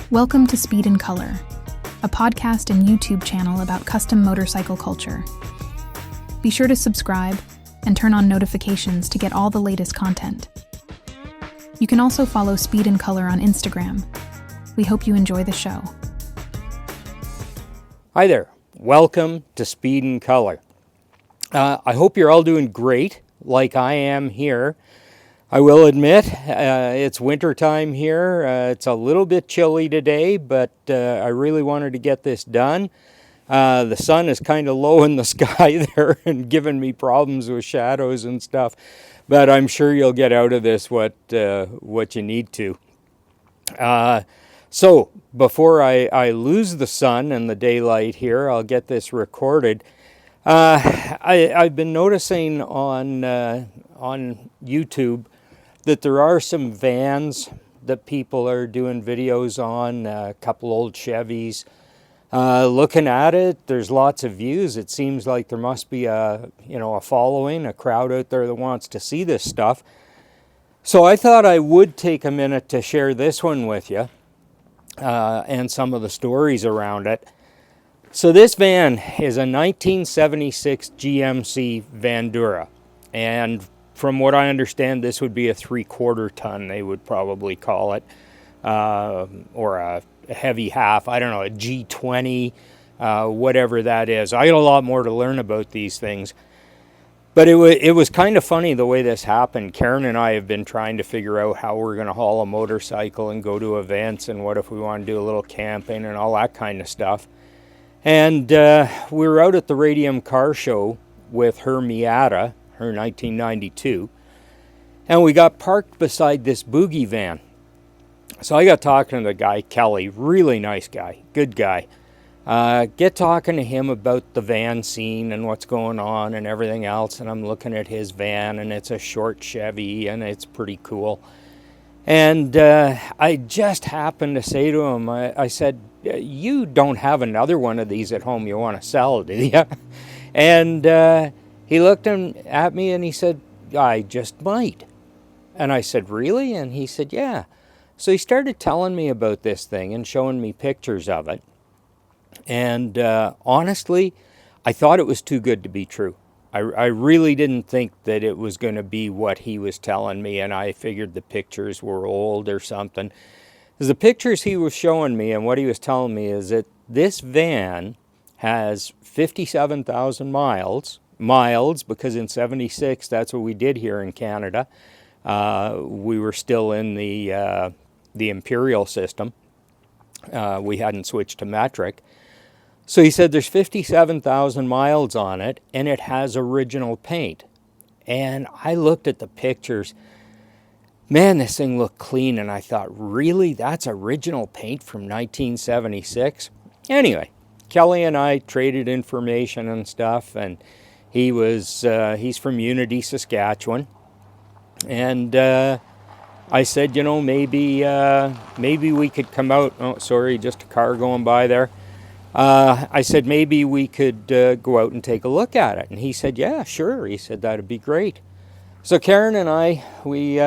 Welcome to Speed in Color, a podcast and YouTube channel about custom motorcycle culture. Be sure to subscribe and turn on notifications to get all the latest content. You can also follow Speed in Color on Instagram. We hope you enjoy the show. Hi there. Welcome to Speed in Color. I hope you're all doing great, like I am here. I will admit, it's winter time here. It's a little bit chilly today, but I really wanted to get this done. The sun is kind of low in the sky there and giving me problems with shadows and stuff. But I'm sure you'll get out of this what you need to. So before I lose the sun and the daylight here, I'll get this recorded. I've been noticing on YouTube that there are some vans that people are doing videos on, a couple old Chevys. Looking at it, there's lots of views. It seems like there must be a following, a crowd out there that wants to see this stuff. So I thought I would take a minute to share this one with you and some of the stories around it. So this van is a 1976 GMC Vandura, and from what I understand, this would be a 3/4 ton, they would probably call it, or a heavy half, I don't know, a G20, whatever that is. I got a lot more to learn about these things. But it was kind of funny the way this happened. Karen and I have been trying to figure out how we're going to haul a motorcycle and go to events, and what if we want to do a little camping and all that kind of stuff. And we were out at the Radium Car Show with her Miata, her 1992, and we got parked beside this boogie van. So I got talking to the guy, Kelly, really nice guy, good guy. Get talking to him about the van scene and what's going on and everything else, and I'm looking at his van, and it's a short Chevy, and it's pretty cool. And I just happened to say to him, I said, you don't have another one of these at home you want to sell, do you? And he looked at me and he said, I just might. And I said, really? And he said, yeah. So he started telling me about this thing and showing me pictures of it. And honestly, I thought it was too good to be true. I really didn't think that it was going to be what he was telling me, and I figured the pictures were old or something. Because the pictures he was showing me and what he was telling me is that this van has 57,000 miles, because in 76, that's what we did here in Canada. We were still in the imperial system. We hadn't switched to metric. So he said there's 57,000 miles on it, and it has original paint. And I looked at the pictures. Man, this thing looked clean, and I thought, really? That's original paint from 1976? Anyway, Kelly and I traded information and stuff, and he's from Unity, Saskatchewan. And I said, maybe we could come out. Oh, sorry, just a car going by there. I said, maybe we could go out and take a look at it. And he said, yeah, sure. He said, that'd be great. So Karen and I, we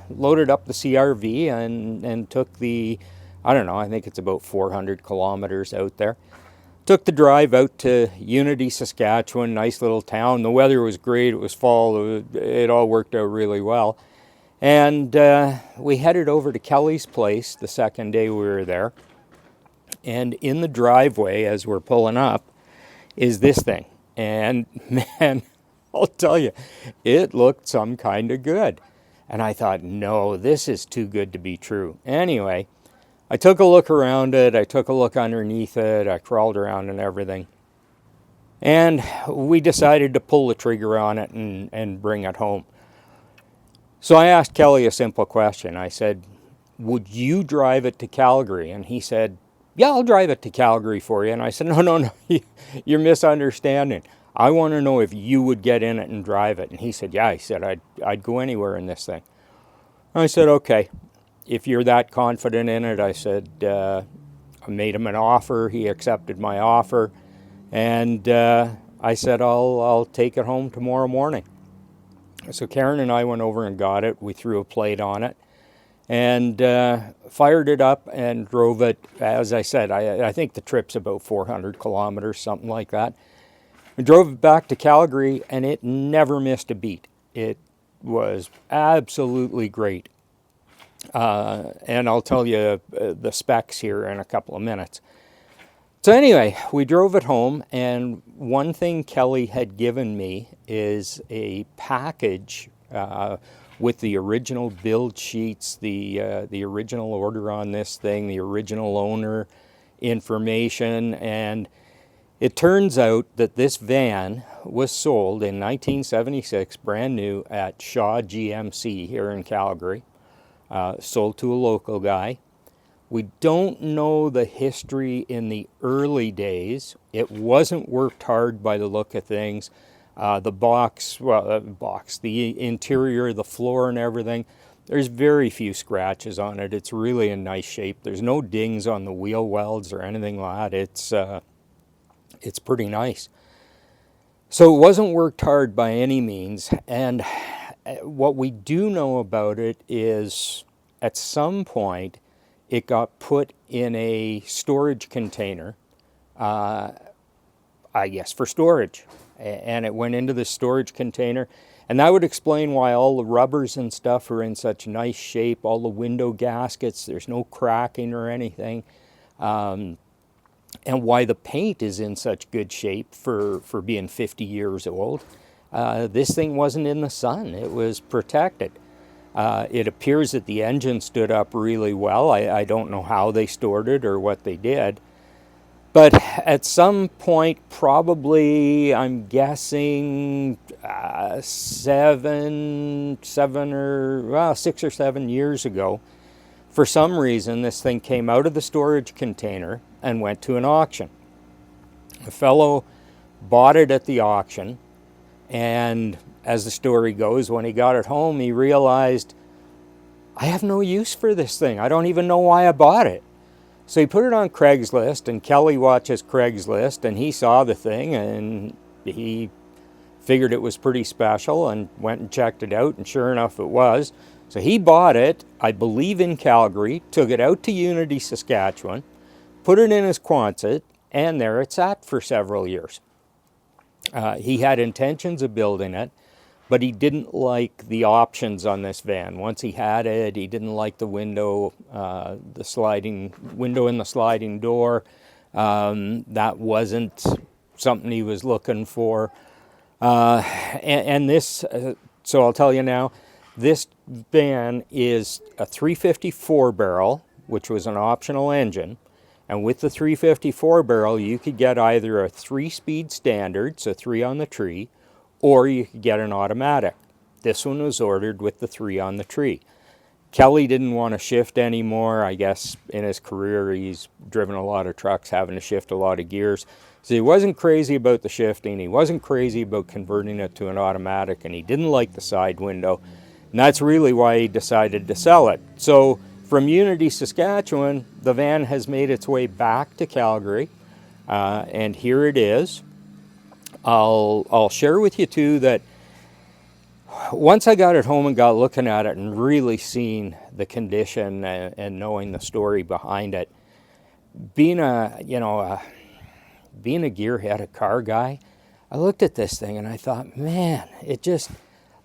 loaded up the CRV and took I think it's about 400 kilometers out there. Took the drive out to Unity, Saskatchewan, nice little town. The weather was great. It was fall. It all worked out really well. And we headed over to Kelly's place the second day we were there. And in the driveway, as we're pulling up, is this thing. And man, I'll tell you, it looked some kind of good. And I thought, no, this is too good to be true. Anyway, I took a look around it. I took a look underneath it. I crawled around and everything. And we decided to pull the trigger on it and bring it home. So I asked Kelly a simple question. I said, would you drive it to Calgary? And he said, yeah, I'll drive it to Calgary for you. And I said, no, you're misunderstanding. I want to know if you would get in it and drive it. And he said, yeah. He said, I'd go anywhere in this thing. I said, okay, if you're that confident in it. I said, I made him an offer. He accepted my offer. And I said, I'll take it home tomorrow morning. So Karen and I went over and got it. We threw a plate on it. and fired it up and drove it. As I said, I think the trip's about 400 kilometers, something like that. I drove it back to Calgary, and it never missed a beat. It was absolutely great. And I'll tell you the specs here in a couple of minutes. So anyway, we drove it home, and one thing Kelly had given me is a package with the original build sheets, the original order on this thing, the original owner information, and it turns out that this van was sold in 1976, brand new, at Shaw GMC here in Calgary, sold to a local guy. We don't know the history in the early days. It wasn't worked hard by the look of things. The interior, the floor and everything, there's very few scratches on it. It's really in nice shape. There's no dings on the wheel welds or anything like that. It's pretty nice. So it wasn't worked hard by any means. And what we do know about it is at some point it got put in a storage container, I guess for storage. And it went into the storage container. And that would explain why all the rubbers and stuff are in such nice shape, all the window gaskets, there's no cracking or anything. And why the paint is in such good shape for being 50 years old. This thing wasn't in the sun, it was protected. It appears that the engine stood up really well. I don't know how they stored it or what they did. But at some point, probably, I'm guessing 6 or 7 years ago, for some reason, this thing came out of the storage container and went to an auction. A fellow bought it at the auction, and as the story goes, when he got it home, he realized, I have no use for this thing. I don't even know why I bought it. So he put it on Craigslist, and Kelly watches Craigslist, and he saw the thing, and he figured it was pretty special and went and checked it out, and sure enough it was. So he bought it, I believe in Calgary, took it out to Unity, Saskatchewan, put it in his Quonset, and there it sat for several years. He had intentions of building it, but he didn't like the options on this van. Once he had it, he didn't like the window, the sliding window in the sliding door. That wasn't something he was looking for. And this, so I'll tell you now, this van is a 354 barrel, which was an optional engine. And with the 354 barrel, you could get either a 3-speed standard, so 3 on the tree, or you could get an automatic. This one was ordered with the 3 on the tree. Kelly didn't want to shift anymore. I guess in his career he's driven a lot of trucks, having to shift a lot of gears. So he wasn't crazy about the shifting. He wasn't crazy about converting it to an automatic, and he didn't like the side window. And that's really why he decided to sell it. So from Unity, Saskatchewan, the van has made its way back to Calgary, and here it is. I'll share with you too that once I got it home and got looking at it and really seeing the condition and knowing the story behind it, being a gearhead, a car guy, I looked at this thing and I thought, man, it just,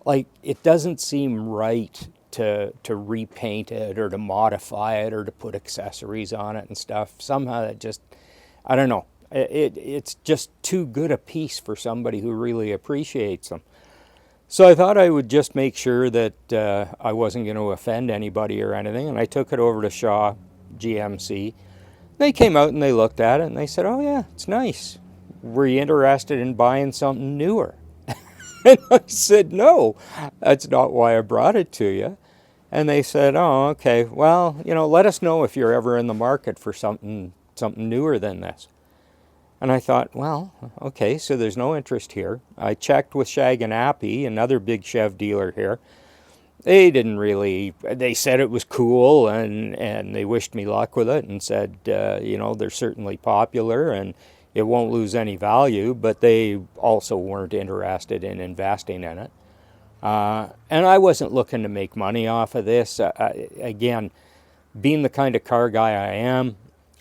like, it doesn't seem right to repaint it or to modify it or to put accessories on it and stuff. Somehow it just, I don't know. It's just too good a piece for somebody who really appreciates them. So I thought I would just make sure that I wasn't going to offend anybody or anything, and I took it over to Shaw GMC. They came out and they looked at it and they said, oh yeah, it's nice. Were you interested in buying something newer? And I said, no, that's not why I brought it to you. And they said, oh, okay, well, let us know if you're ever in the market for something newer than this. And I thought, well, okay, so there's no interest here. I checked with Shag and Appy, another big Chev dealer here. They didn't really, they said it was cool and they wished me luck with it and said, they're certainly popular and it won't lose any value, but they also weren't interested in investing in it. And I wasn't looking to make money off of this. Again, being the kind of car guy I am,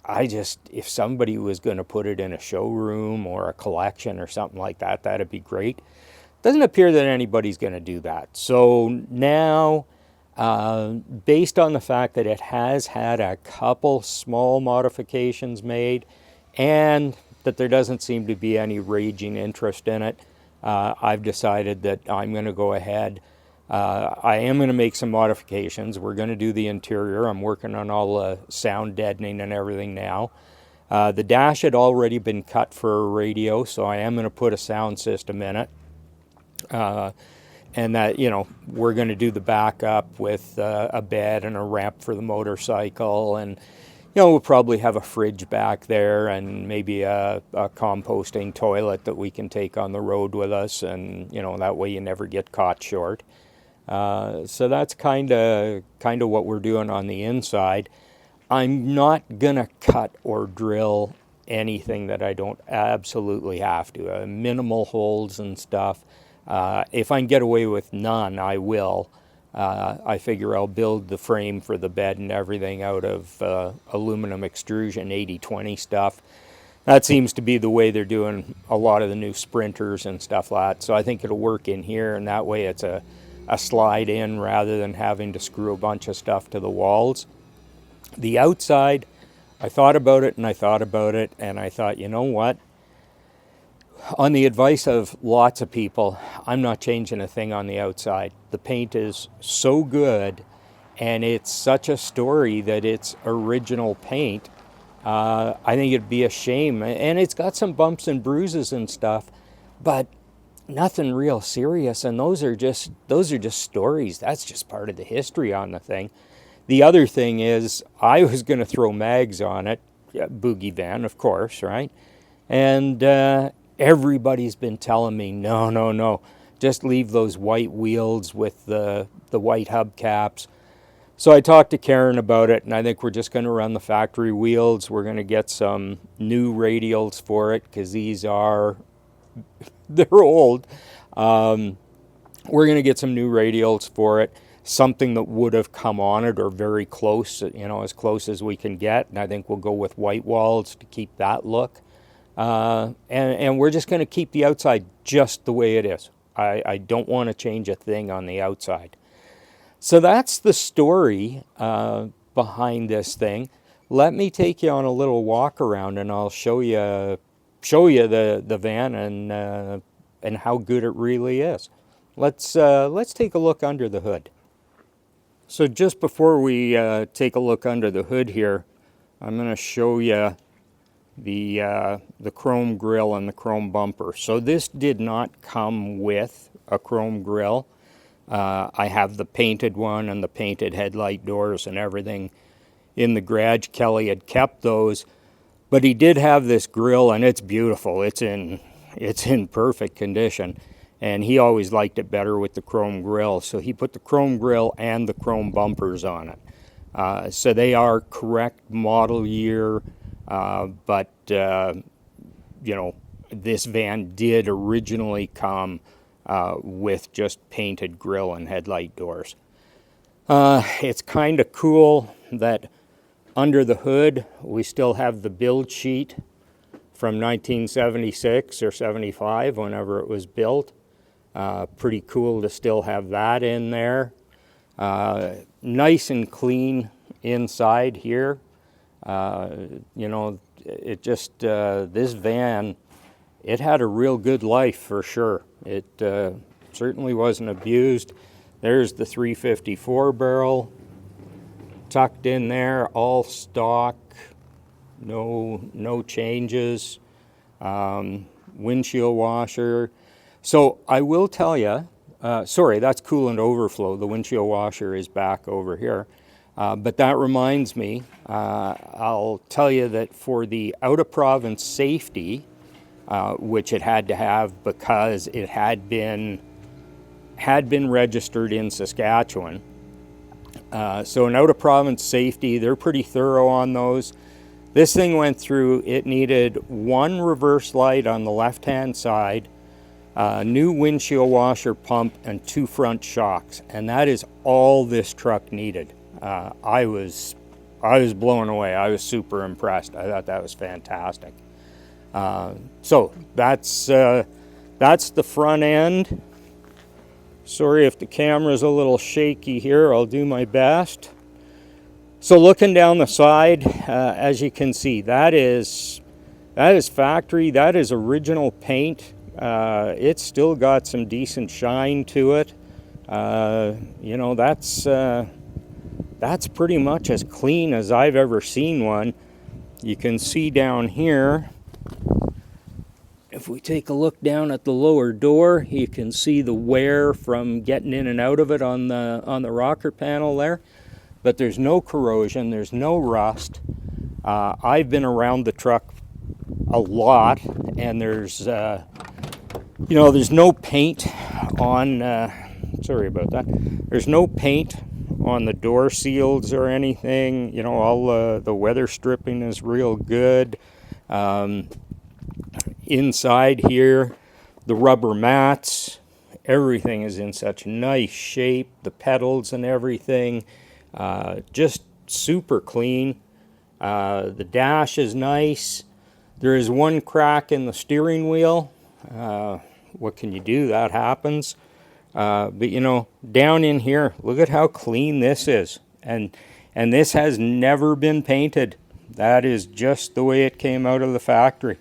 if somebody was going to put it in a showroom or a collection or something like that, that'd be great. Doesn't appear that anybody's going to do that. So now, based on the fact that it has had a couple small modifications made and that there doesn't seem to be any raging interest in it, I've decided that I'm going to go ahead. I am going to make some modifications. We're going to do the interior. I'm working on all the sound deadening and everything now. The dash had already been cut for a radio, so I am going to put a sound system in it. And that, we're going to do the backup with a bed and a ramp for the motorcycle. And, we'll probably have a fridge back there and maybe a composting toilet that we can take on the road with us. And, that way you never get caught short. So that's kind of what we're doing on the inside. I'm not going to cut or drill anything that I don't absolutely have to. Minimal holes and stuff. If I can get away with none, I will. I figure I'll build the frame for the bed and everything out of aluminum extrusion 80/20 stuff. That seems to be the way they're doing a lot of the new Sprinters and stuff like that. So I think it'll work in here, and that way it's a slide in rather than having to screw a bunch of stuff to the walls. The outside, I thought about it and I thought about it, and I thought, you know what? On the advice of lots of people, I'm not changing a thing on the outside. The paint is so good, and it's such a story that it's original paint. I think it'd be a shame. And it's got some bumps and bruises and stuff, but nothing real serious. And those are just stories. That's just part of the history on the thing. The other thing is, I was going to throw mags on it, boogie van, of course, right? And everybody's been telling me, no, just leave those white wheels with the white hubcaps. So I talked to Karen about it, and I think we're just going to run the factory wheels. We're going to get some new radials for it, because they're old. We're going to get some new radials for it, something that would have come on it or very close, as close as we can get. And I think we'll go with white walls to keep that look. And we're just going to keep the outside just the way it is. I don't want to change a thing on the outside. So that's the story behind this thing. Let me take you on a little walk around, and I'll show you the van and how good it really is. Let's take a look under the hood. So just before we take a look under the hood here, I'm going to show you the chrome grille and the chrome bumper. So this did not come with a chrome grille. I have the painted one and the painted headlight doors and everything in the garage. Kelly had kept those, but he did have this grille, and it's beautiful. It's in perfect condition, and he always liked it better with the chrome grille. So he put the chrome grille and the chrome bumpers on it. So they are correct model year. But this van did originally come with just painted grille and headlight doors. It's kind of cool that under the hood we still have the build sheet from 1976 or 75, whenever it was built. Pretty cool to still have that in there. Nice and clean inside here. This van, it had a real good life for sure. It certainly wasn't abused. There's the 354 barrel tucked in there, all stock, no changes. Windshield washer. So I will tell you, sorry, that's coolant overflow. The windshield washer is back over here. But that reminds me, I'll tell you that for the out-of-province safety, which it had to have because it had been registered in Saskatchewan. So an out-of-province safety, they're pretty thorough on those. This thing went through, it needed one reverse light on the left-hand side, new windshield washer pump, and 2 front shocks, and that is all this truck needed. I was blown away. I was super impressed. I thought that was fantastic. So that's the front end. Sorry if the camera's a little shaky here. I'll do my best. So looking down the side, as you can see, that is factory. That is original paint. It's still got some decent shine to it. You know, that's pretty much as clean as I've ever seen one. You can see down here, if we take a look down at the lower door, you can see the wear from getting in and out of it on the rocker panel there. But there's no corrosion, there's no rust. I've been around the truck a lot, and there's there's no paint on, sorry about that, there's no paint on the door seals or anything. You know, all the weather stripping is real good. Inside here, the rubber mats, everything is in such nice shape, the pedals and everything, just super clean. The dash is nice. There is one crack in the steering wheel. What can you do? That happens. But you know, down in here, look at how clean this is. And this has never been painted. That is just the way it came out of the factory.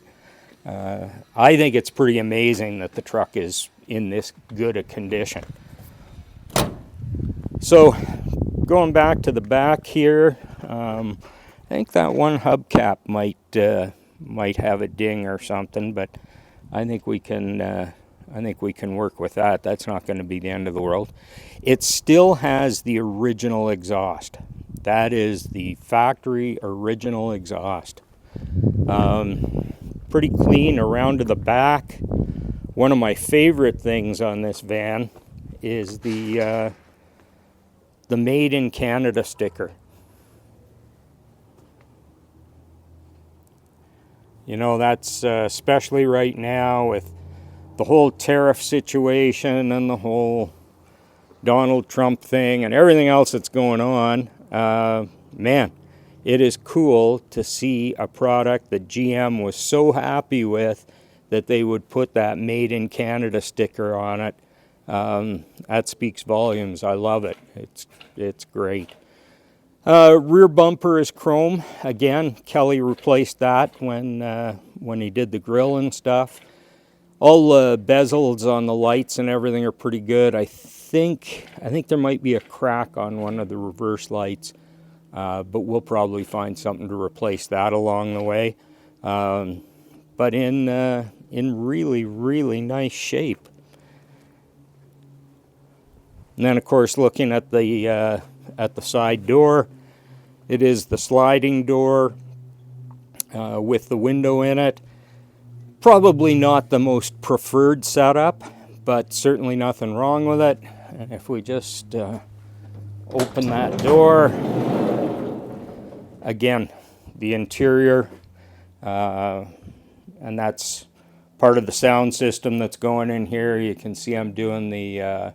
I think it's pretty amazing that the truck is in this good a condition. So going back to the back here, I think that one hubcap might have a ding or something, but I think we can work with that. That's not going to be the end of the world. It still has the original exhaust. That is the factory original exhaust. Pretty clean around to the back. One of my favorite things on this van is the Made in Canada sticker. You know, that's especially right now with the whole tariff situation and the whole Donald Trump thing and everything else that's going on. Man, it is cool to see a product that GM was so happy with that they would put that Made in Canada sticker on it. That speaks volumes. I love it. It's great. Rear bumper is chrome. Again, Kelly replaced that when he did the grill and stuff. All the bezels on the lights and everything are pretty good. I think there might be a crack on one of the reverse lights, but we'll probably find something to replace that along the way. But in really, really nice shape. And then, of course, looking at the side door, it is the sliding door with the window in it. Probably not the most preferred setup, but certainly nothing wrong with it. And if we just open that door, again, the interior, and that's part of the sound system that's going in here. You can see I'm doing the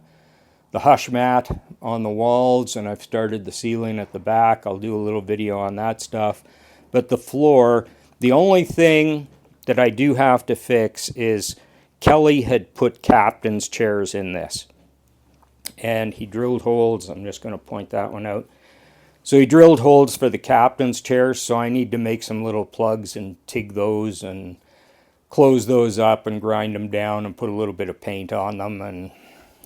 hush mat on the walls, and I've started the ceiling at the back. I'll do a little video on that stuff. But the floor, the only thing that I do have to fix is Kelly had put captain's chairs in this. And he drilled holes. I'm just going to point that one out. So he drilled holes for the captain's chairs, so I need to make some little plugs and TIG those and close those up and grind them down and put a little bit of paint on them. And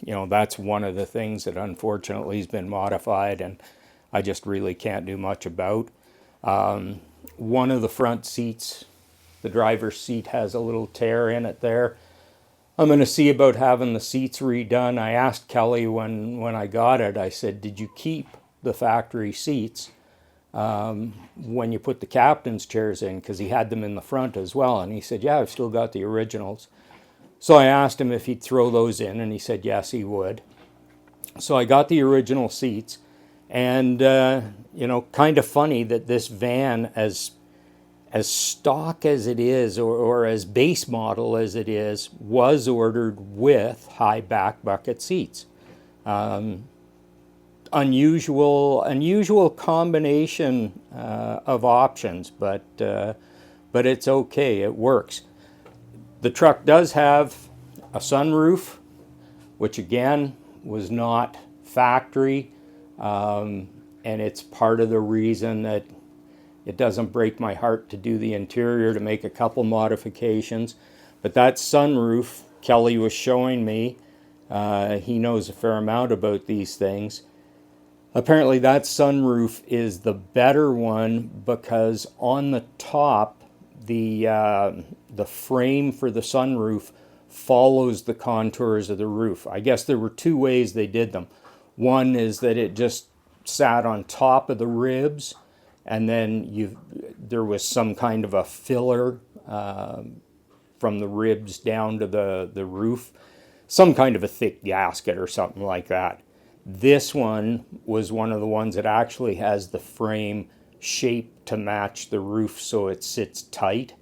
you know, that's one of the things that unfortunately has been modified and I just really can't do much about. One of the front seats, the driver's seat, has a little tear in it there. I'm going to see about having the seats redone. I asked Kelly when I got it, I said, did you keep the factory seats when you put the captain's chairs in? Because he had them in the front as well. And he said, yeah, I've still got the originals. So I asked him if he'd throw those in, and he said yes, he would. So I got the original seats, and you know, kind of funny that this van, as as stock as it is, or as base model as it is, was ordered with high back bucket seats. Unusual combination of options, but it's okay. It works. The truck does have a sunroof, which again was not factory, and it's part of the reason that it doesn't break my heart to do the interior, to make a couple modifications. But that sunroof, Kelly was showing me, he knows a fair amount about these things. Apparently that sunroof is the better one because on the top, the frame for the sunroof follows the contours of the roof. I guess there were two ways they did them. One is that it just sat on top of the ribs, and then there was some kind of a filler from the ribs down to the roof, some kind of a thick gasket or something like that. This one was one of the ones that actually has the frame shaped to match the roof so it sits tight.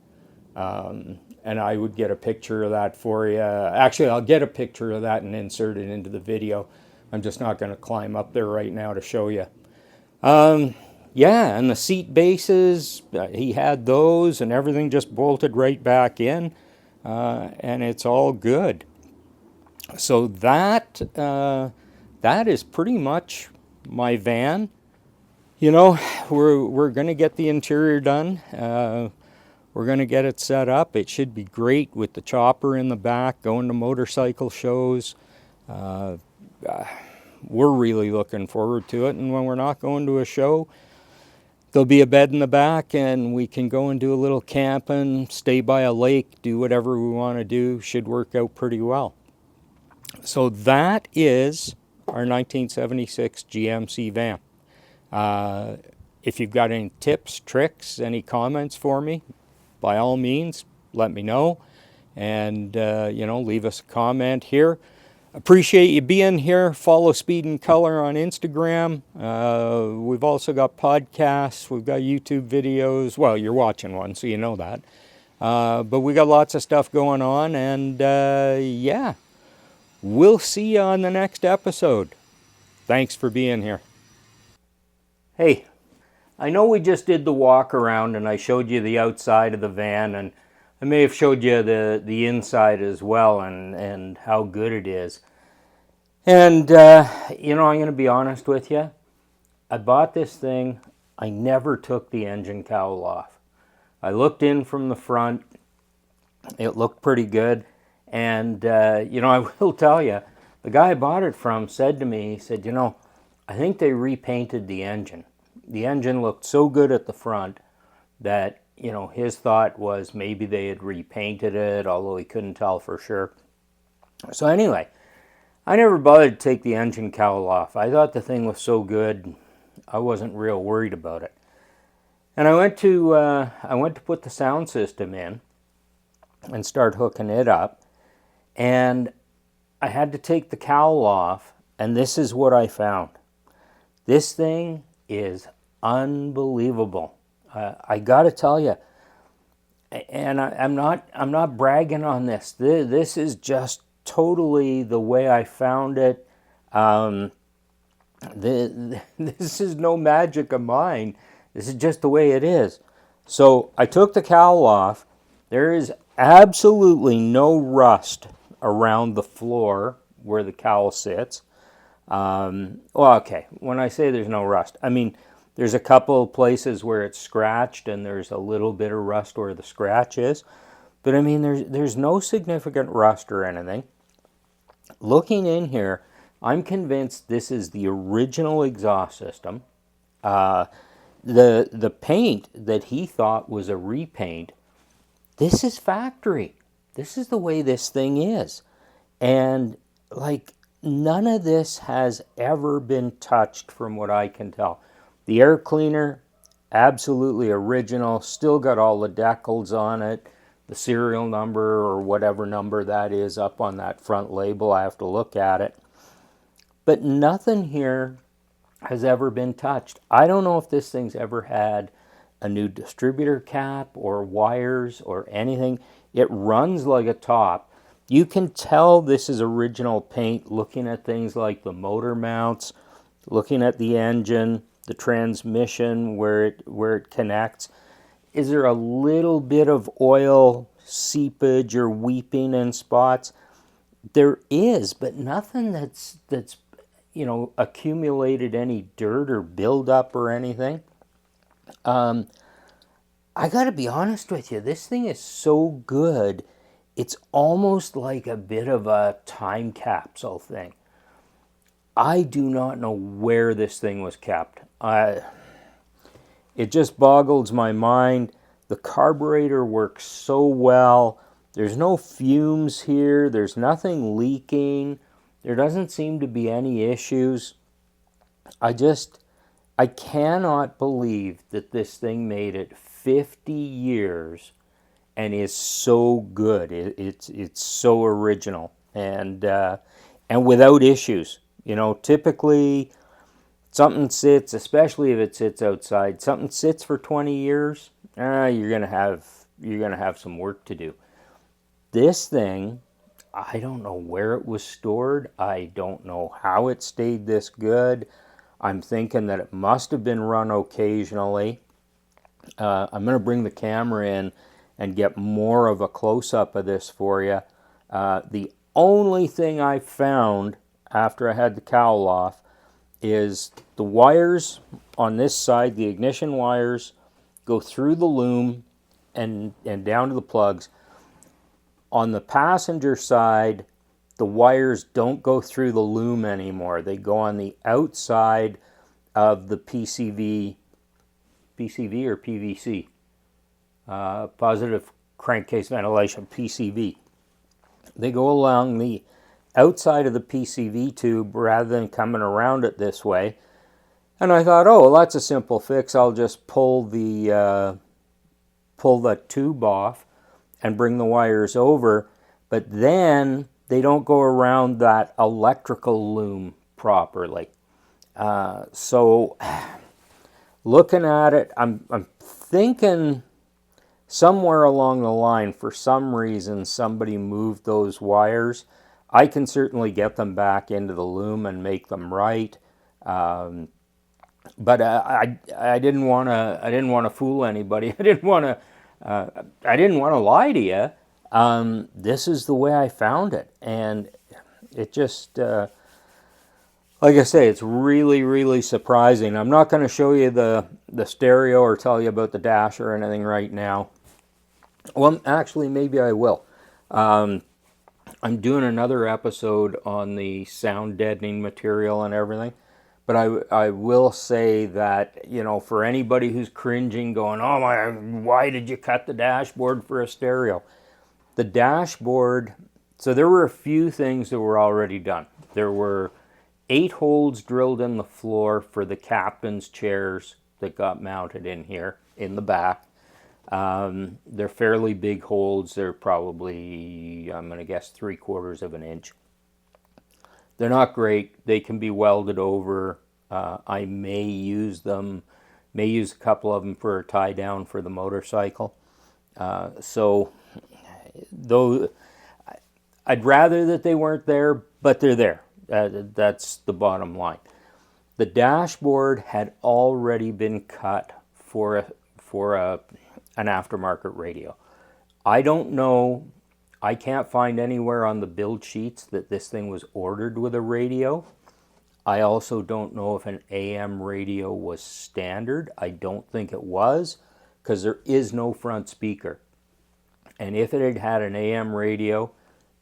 And I would get a picture of that for you. Actually, I'll get a picture of that and insert it into the video. I'm just not going to climb up there right now to show you. Yeah, and the seat bases, he had those, and everything just bolted right back in, and it's all good. So that is pretty much my van. You know, we're going to get the interior done. We're going to get it set up. It should be great with the chopper in the back, going to motorcycle shows. We're really looking forward to it. And when we're not going to a show, there'll be a bed in the back and we can go and do a little camping, stay by a lake, do whatever we want to do. Should work out pretty well. So that is our 1976 GMC van. If you've got any tips, tricks, any comments for me, by all means, let me know. And, leave us a comment here. Appreciate you being here. Follow Speed and Color on Instagram. We've also got podcasts. We've got YouTube videos. Well, you're watching one, so you know that. But we got lots of stuff going on. And, we'll see you on the next episode. Thanks for being here. Hey, I know we just did the walk around and I showed you the outside of the van, and I may have showed you the inside as well and how good it is. And, I'm going to be honest with you. I bought this thing. I never took the engine cowl off. I looked in from the front. It looked pretty good. And, I will tell you, the guy I bought it from said to me, he said, I think they repainted the engine. The engine looked so good at the front that, his thought was maybe they had repainted it, although he couldn't tell for sure. So anyway, I never bothered to take the engine cowl off. I thought the thing was so good, I wasn't real worried about it. And I went to put the sound system in and start hooking it up. And I had to take the cowl off, and this is what I found. This thing is unbelievable. I got to tell you, and I'm not bragging on this. This is just totally the way I found it. This is no magic of mine. This is just the way it is. So I took the cowl off. There is absolutely no rust around the floor where the cowl sits. Okay, when I say there's no rust, I mean there's a couple of places where it's scratched and there's a little bit of rust where the scratch is. But I mean, there's no significant rust or anything. Looking in here, I'm convinced this is the original exhaust system. The paint that he thought was a repaint, this is factory. This is the way this thing is. And none of this has ever been touched from what I can tell. The air cleaner, absolutely original, still got all the decals on it, the serial number or whatever number that is up on that front label. I have to look at it. But nothing here has ever been touched. I don't know if this thing's ever had a new distributor cap or wires or anything. It runs like a top. You can tell this is original paint looking at things like the motor mounts, looking at the engine, the transmission, where it connects. Is there a little bit of oil seepage or weeping in spots? There is, but nothing that's accumulated any dirt or buildup or anything. I got to be honest with you, this thing is so good, it's almost like a bit of a time capsule thing. I do not know where this thing was kept. It just boggles my mind. The carburetor works so well. There's no fumes here. There's nothing leaking. There doesn't seem to be any issues. I cannot believe that this thing made it 50 years and is so good. It's so original and without issues. Typically something sits, especially if it sits outside, something sits for 20 years, you're gonna have some work to do. This thing, I don't know where it was stored. I don't know how it stayed this good. I'm thinking that it must have been run occasionally. I'm going to bring the camera in and get more of a close-up of this for you. The only thing I found after I had the cowl off is the wires on this side, the ignition wires, go through the loom and down to the plugs. On the passenger side, the wires don't go through the loom anymore. They go on the outside of the PCV or PVC, positive crankcase ventilation, PCV. They go along the outside of the PCV tube rather than coming around it this way. And I thought, oh, well, that's a simple fix. I'll just pull the tube off and bring the wires over. But then they don't go around that electrical loom properly. So looking at it, I'm thinking somewhere along the line, for some reason, somebody moved those wires. I can certainly get them back into the loom and make them right. But I didn't want to fool anybody. I didn't want to lie to you. This is the way I found it, and it just, like I say, it's really, really surprising. I'm not going to show you the stereo or tell you about the dash or anything right now. Well, actually, maybe I will. I'm doing another episode on the sound deadening material and everything. But I will say that, for anybody who's cringing, going, oh my, why did you cut the dashboard for a stereo? The dashboard, so there were a few things that were already done. There were 8 holes drilled in the floor for the captain's chairs that got mounted in here, in the back. They're fairly big holes. They're probably, I'm going to guess, 3/4 of an inch. They're not great. They can be welded over. I may use a couple of them for a tie down for the motorcycle. So, though, I'd rather that they weren't there, but they're there. That's the bottom line. The dashboard had already been cut for an aftermarket radio. I don't know. I can't find anywhere on the build sheets that this thing was ordered with a radio. I also don't know if an AM radio was standard. I don't think it was, because there is no front speaker. And if it had had an AM radio,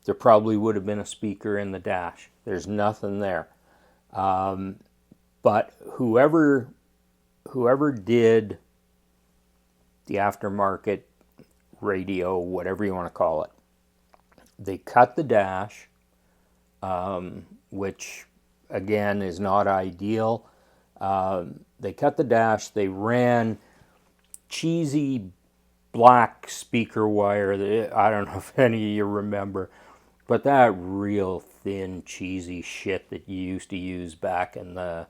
there probably would have been a speaker in the dash. There's nothing there. But whoever did the aftermarket radio, whatever you want to call it, they cut the dash, which again is not ideal. They cut the dash. They ran cheesy black speaker wire that, I don't know if any of you remember, but that real thin cheesy shit that you used to use back in the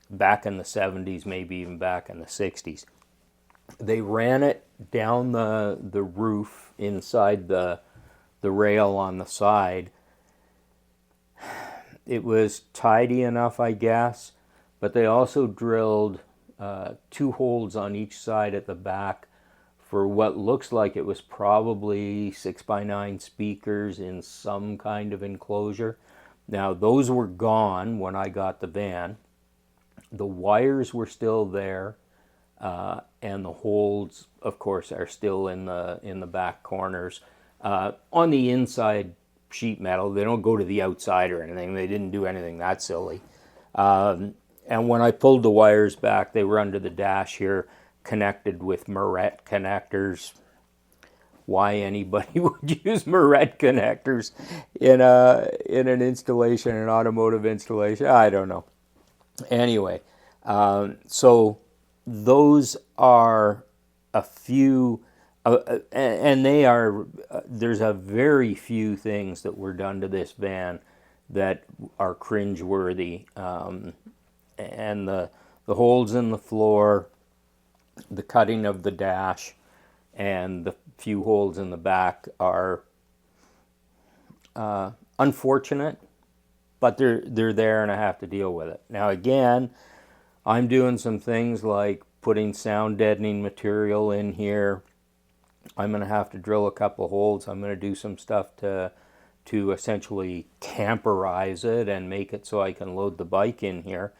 70s, maybe even back in the 60s. They ran it down the roof inside the rail on the side. It was tidy enough, I guess, but they also drilled 2 holes on each side at the back for what looks like it was probably 6x9 speakers in some kind of enclosure. Now, those were gone when I got the van. The wires were still there, and the holes, of course, are still in the back corners. On the inside sheet metal, they don't go to the outside or anything. They didn't do anything that silly. And when I pulled the wires back, they were under the dash here, connected with Muret connectors. Why anybody would use Muret connectors in an installation, an automotive installation, I don't know. Anyway, so those are a few, and they are. There's a very few things that were done to this van that are cringeworthy, and the holes in the floor, the cutting of the dash, and the few holes in the back are unfortunate, but they're there, and I have to deal with it. Now again, I'm doing some things like putting sound deadening material in here. I'm going to have to drill a couple holes. I'm going to do some stuff to essentially tamperize it and make it so I can load the bike in here.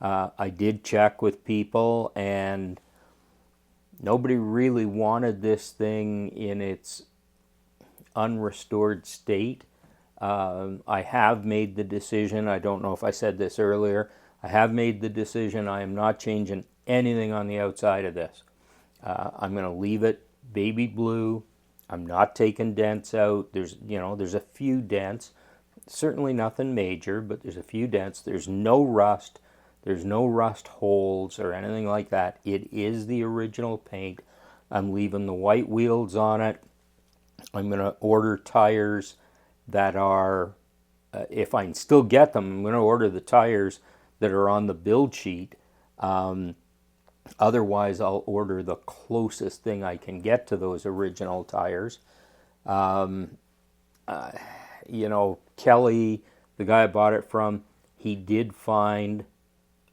I did check with people, and nobody really wanted this thing in its unrestored state. I have made the decision, I don't know if I said this earlier, I have made the decision I am not changing anything on the outside of this. I'm going to leave it baby blue. I'm not taking dents out. There's a few dents, certainly nothing major, but there's a few dents. There's no rust. There's no rust holes or anything like that. It is the original paint. I'm leaving the white wheels on it. I'm going to order tires that are, if I can still get them, I'm going to order the tires that are on the build sheet. Otherwise, I'll order the closest thing I can get to those original tires. Kelly, the guy I bought it from, he did find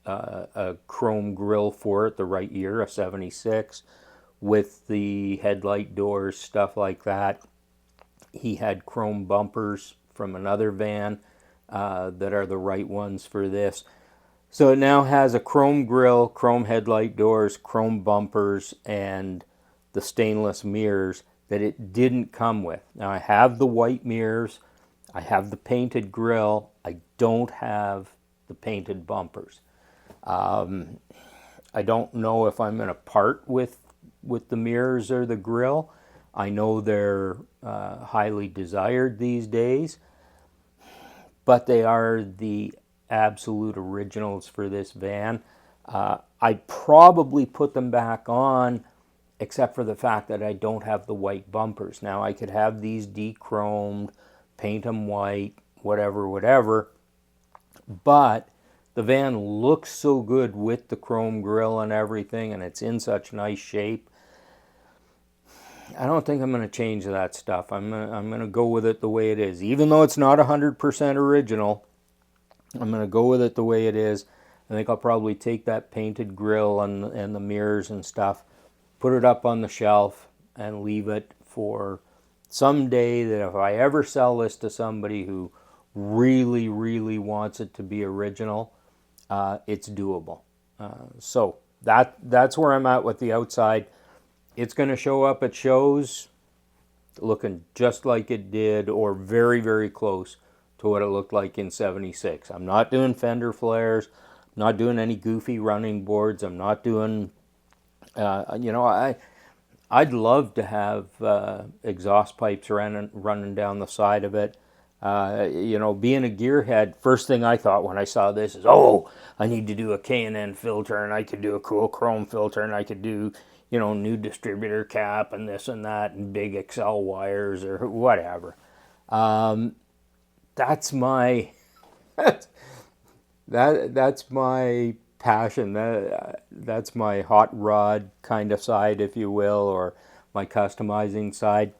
a chrome grille for it the right year, a 76, with the headlight doors, stuff like that. He had chrome bumpers from another van that are the right ones for this. So it now has a chrome grille, chrome headlight doors, chrome bumpers, and the stainless mirrors that it didn't come with. Now I have the white mirrors, I have the painted grille, I don't have the painted bumpers. I don't know if I'm going to part with the mirrors or the grille. I know they're highly desired these days, but they are the absolute originals for this van. I'd probably put them back on, except for the fact that I don't have the white bumpers. Now I could have these de-chromed, paint them white, whatever, but the van looks so good with the chrome grille and everything, and it's in such nice shape. I don't think I'm going to change that stuff. I'm going to go with it the way it is. Even though it's not 100% original, I'm going to go with it the way it is. I think I'll probably take that painted grille and the mirrors and stuff, put it up on the shelf, and leave it for someday that if I ever sell this to somebody who really, really wants it to be original, it's doable. So that's where I'm at with the outside. It's going to show up at shows looking just like it did, or very, very close to what it looked like in 76. I'm not doing fender flares. I'm not doing any goofy running boards. I'm not doing, I'd love to have exhaust pipes running down the side of it. Being a gearhead, first thing I thought when I saw this is, I need to do a K&N filter, and I could do a cool chrome filter, and I could do, new distributor cap and this and that, and big Excel wires or whatever. That's my that's my passion. That's my hot rod kind of side, if you will, or my customizing side.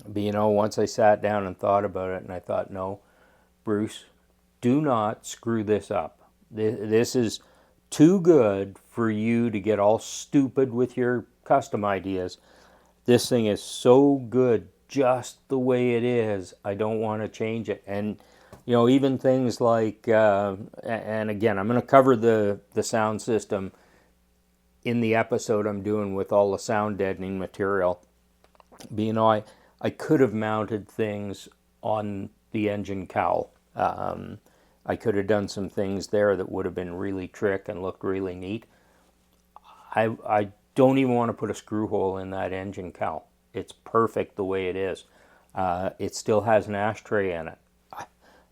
But once I sat down and thought about it, and I thought, no, Bruce, do not screw this up. This is too good for you to get all stupid with your custom ideas. This thing is so good just the way it is. I don't want to change it. And even things like, and again, I'm going to cover the sound system in the episode I'm doing with all the sound deadening material. But I could have mounted things on the engine cowl. I could have done some things there that would have been really trick and looked really neat. I don't even want to put a screw hole in that engine cowl. It's perfect the way it is. It still has an ashtray in it.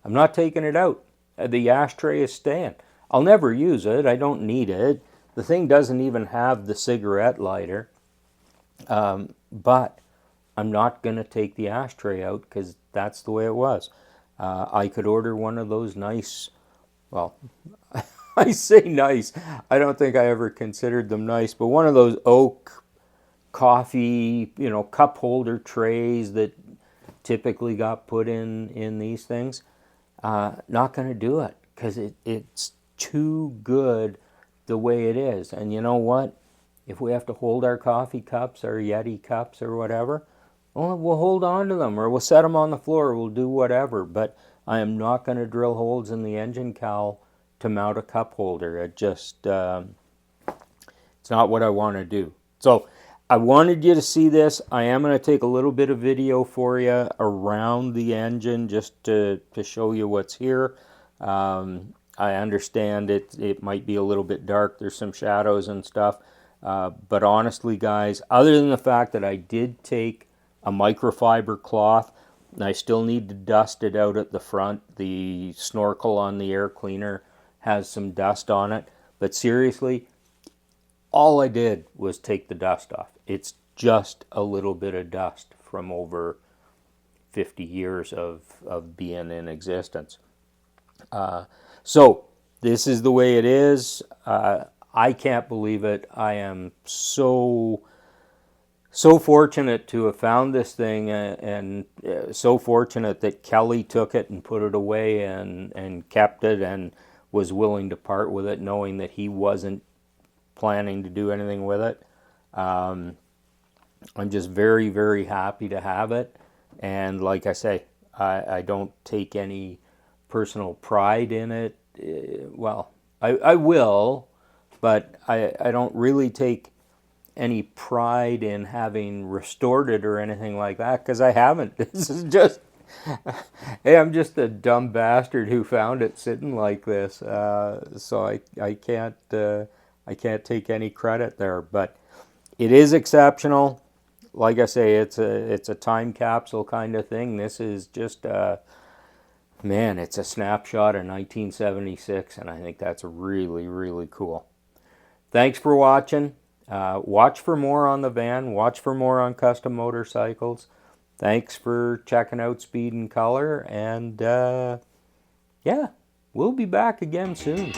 I'm not taking it out. The ashtray is staying. I'll never use it. I don't need it. The thing doesn't even have the cigarette lighter. But I'm not going to take the ashtray out because that's the way it was. I could order one of those nice, well, I say nice. I don't think I ever considered them nice, but one of those oak coffee, cup holder trays that typically got put in these things. Not going to do it because it's too good the way it is. And you know what? If we have to hold our coffee cups, our Yeti cups or whatever, well, we'll hold on to them or we'll set them on the floor. We'll do whatever. But I am not going to drill holes in the engine cowl to mount a cup holder. It just, it's not what I want to do. So I wanted you to see this. I am going to take a little bit of video for you around the engine just to show you what's here. I understand it might be a little bit dark. There's some shadows and stuff. But honestly, guys, other than the fact that I did take a microfiber cloth, and I still need to dust it out at the front. The snorkel on the air cleaner has some dust on it. But seriously, all I did was take the dust off. It's just a little bit of dust from over 50 years of being in existence. So this is the way it is. I can't believe it. I am so fortunate to have found this thing, and so fortunate that Kelly took it and put it away and kept it and was willing to part with it, knowing that he wasn't planning to do anything with it. I'm just very, very happy to have it. And like I say, I don't take any personal pride in it. Well, I will, but I don't really take any pride in having restored it or anything like that, because I haven't. This is just, hey, I'm just a dumb bastard who found it sitting like this. So I can't take any credit there, but it is exceptional. Like I say, it's a time capsule kind of thing. This is just man, it's a snapshot of 1976, and I think that's really, really cool. Thanks for watching. Watch for more on the van. Watch for more on custom motorcycles. Thanks for checking out Speed and Color. And yeah, we'll be back again soon.